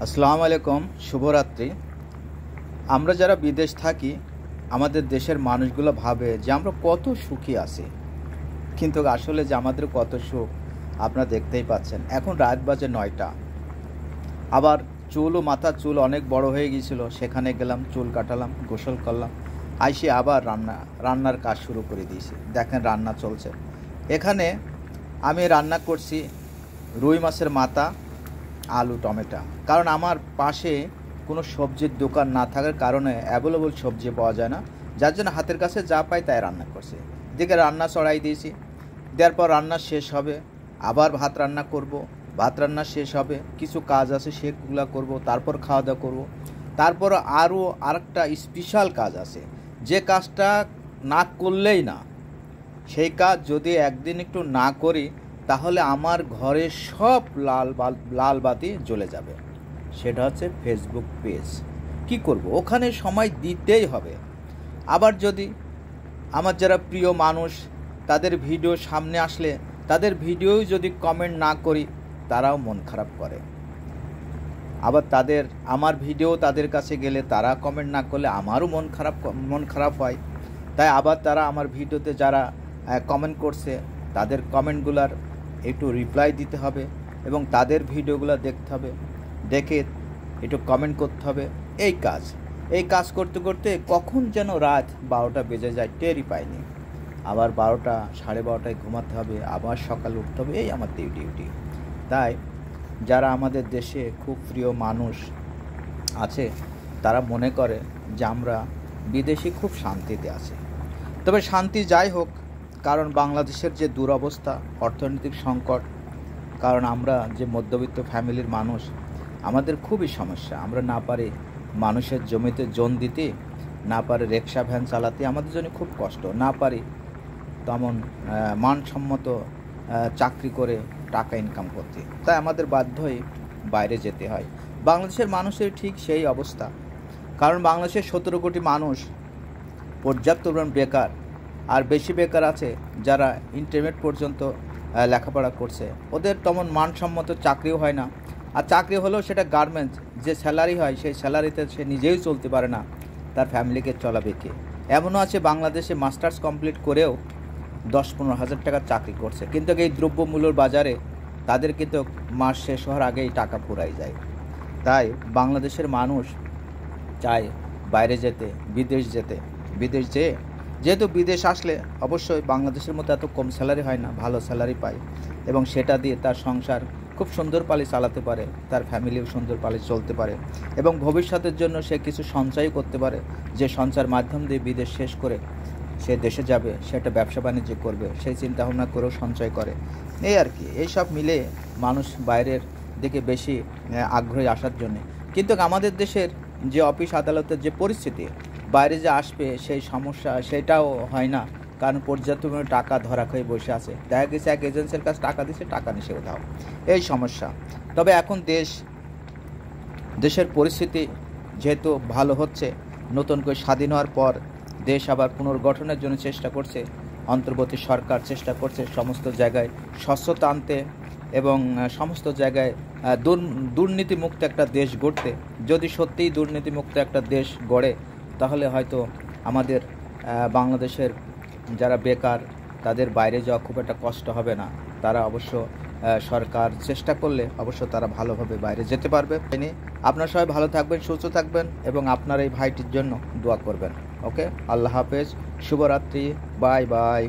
আসসালামু আলাইকুম, শুভরাত্রি। আমরা যারা বিদেশ থাকি, আমাদের দেশের মানুষগুলো ভাবে যে আমরা কত সুখী আছি, কিন্তু আসলে যে আমাদের কত সুখ আপনারা দেখতেই পাচ্ছেন। এখন রাত বাজে 9টা, আবার মাথার চুল অনেক বড় হয়ে গিয়েছিল, সেখানে গেলাম, চুল কাটালাম, গোসল করলাম, আইসে আবার রান্নার কাজ শুরু করে দিয়েছি। দেখেন রান্না চলছে। এখানে আমি রান্না করছি রুই মাছের মাথা, আলু, টমেটো। কারণ আমার পাশে কোনো সবজির দোকান না থাকার কারণে অ্যাভেলেবল সবজি পাওয়া যায় না, যার জন্য হাতের কাছে যা পাই তাই রান্না করছি। এদিকে রান্না চড়াই দিয়েছি, দেওয়ার পর রান্না শেষ হবে, আবার ভাত রান্না করব। ভাত রান্না শেষ হবে, কিছু কাজ আছে সেগুলো করব, তারপর খাওয়া দাওয়া করব। তারপর আরও আরেকটা স্পেশাল কাজ আছে, যে কাজটা না করলেই না। সেই কাজ যদি একদিন একটু না করি তাহলে আমার ঘরে সব লাল বাতি জ্বলে যাবে। সেটা হচ্ছে ফেসবুক পেজ। কি করব, ওখানে সময় দিতেই হবে। আবার যদি আমার যারা প্রিয় মানুষ, তাদের ভিডিও সামনে আসলে তাদের ভিডিওই যদি কমেন্ট না করি, তারাও মন খারাপ করে। আবার আমার ভিডিও তাদের কাছে গেলে তারা কমেন্ট না করলে আমারও মন খারাপ হয়। তাই আবার তারা আমার ভিডিওতে যারা কমেন্ট করছে তাদের কমেন্টগুলার একটু রিপ্লাই দিতে হবে এবং তাদের ভিডিওগুলো দেখতে হবে, দেখে একটু কমেন্ট করতে হবে। এই কাজ করতে করতে কখন যেন রাত 12টা বেজে যায়, টেরই পাইনি। আবার 12টা, 12:30টায় ঘুমাতে হবে, আবার সকালে উঠতে হবে, এই আমার ডিউটি। তাই যারা আমাদের দেশে খুব প্রিয় মানুষ আছে, তারা মনে করে যে আমরা বিদেশে খুব শান্তিতে আছি। তবে শান্তি যাই হোক, কারণ বাংলাদেশের যে দুরবস্থা, অর্থনৈতিক সংকট, কারণ আমরা যে মধ্যবিত্ত ফ্যামিলির মানুষ, আমাদের খুবই সমস্যা। আমরা না পারি মানুষের জমিতে জোন দিতে, না পারি রিক্সা ভ্যান চালাতে, আমাদের জন্য খুব কষ্ট। না পারি তেমন মানসম্মত চাকরি করে টাকা ইনকাম করতে, তাই আমাদের বাধ্য হয়ে বাইরে যেতে হয়। বাংলাদেশের মানুষের ঠিক সেই অবস্থা, কারণ বাংলাদেশের 17 কোটি মানুষ পর্যাপ্ত পরিমাণ বেকার, আর বেশি বেকার আছে যারা ইন্টারমিডিয়েট পর্যন্ত লেখাপড়া করছে। ওদের তেমন মানসম্মত চাকরিও হয় না, আর চাকরি হলেও সেটা গার্মেন্টস, যে স্যালারি হয় সেই স্যালারিতে সে নিজেই চলতে পারে না, তার ফ্যামিলিকে চলাবে কে। এমনও আছে বাংলাদেশে মাস্টার্স কমপ্লিট করেও 10-15 হাজার টাকার চাকরি করছে, কিন্তু এই দ্রব্যমূল্যর বাজারে তাদের কিন্তু মাস শেষ হওয়ার আগেই টাকা ফুরাই যায়। তাই বাংলাদেশের মানুষ চায় বাইরে যেতে, বিদেশ যেহেতু বিদেশ আসলে অবশ্যই বাংলাদেশের মতো এত কম স্যালারি হয় না, ভালো স্যালারি পায় এবং সেটা দিয়ে তার সংসার খুব সুন্দর পালে চালাতে পারে, তার ফ্যামিলিও সুন্দর পালে চলতে পারে এবং ভবিষ্যতের জন্য সে কিছু সঞ্চয় করতে পারে, যে সঞ্চয়ের মাধ্যম দিয়ে বিদেশ শেষ করে সে দেশে যাবে, সেটা ব্যবসা বাণিজ্য করবে, সেই চিন্তাভাবনা করেও সঞ্চয় করে। এই আর কি, এইসব মিলে মানুষ বাইরের দিকে বেশি আগ্রহী আসার জন্যে। কিন্তু আমাদের দেশের যে অফিস আদালতের যে পরিস্থিতি, বাইরে যে আসবে সেই সমস্যা সেটাও হয় না, কারণ পর্যাপ্ত পরিমাণে টাকা ধরা খেয়ে বসে আছে। দেখা গেছে এক এজেন্সির কাছে টাকা দিচ্ছে, টাকা নিষে দাও, এই সমস্যা। তবে এখন দেশের পরিস্থিতি যেহেতু ভালো হচ্ছে, নতুন করে স্বাধীন হওয়ার পর দেশ আবার পুনর্গঠনের জন্য চেষ্টা করছে, অন্তর্বর্তী সরকার চেষ্টা করছে সমস্ত জায়গায় স্বচ্ছতা আনতে এবং সমস্ত জায়গায় দুর্নীতিমুক্ত একটা দেশ গড়তে। যদি সত্যিই দুর্নীতিমুক্ত একটা দেশ গড়ে, তাহলে হয়তো আমাদের বাংলাদেশের যারা বেকার, তাদের বাইরে যাওয়া খুব একটা কষ্ট হবে না। তারা অবশ্য সরকার চেষ্টা করলে অবশ্য তারা ভালোভাবে বাইরে যেতে পারবে। আপনারা সবাই ভালো থাকবেন, সুস্থ থাকবেন এবং আপনার এই ভাইটির জন্য দোয়া করবেন। ওকে, আল্লাহ হাফেজ, শুভরাত্রি, বাই বাই।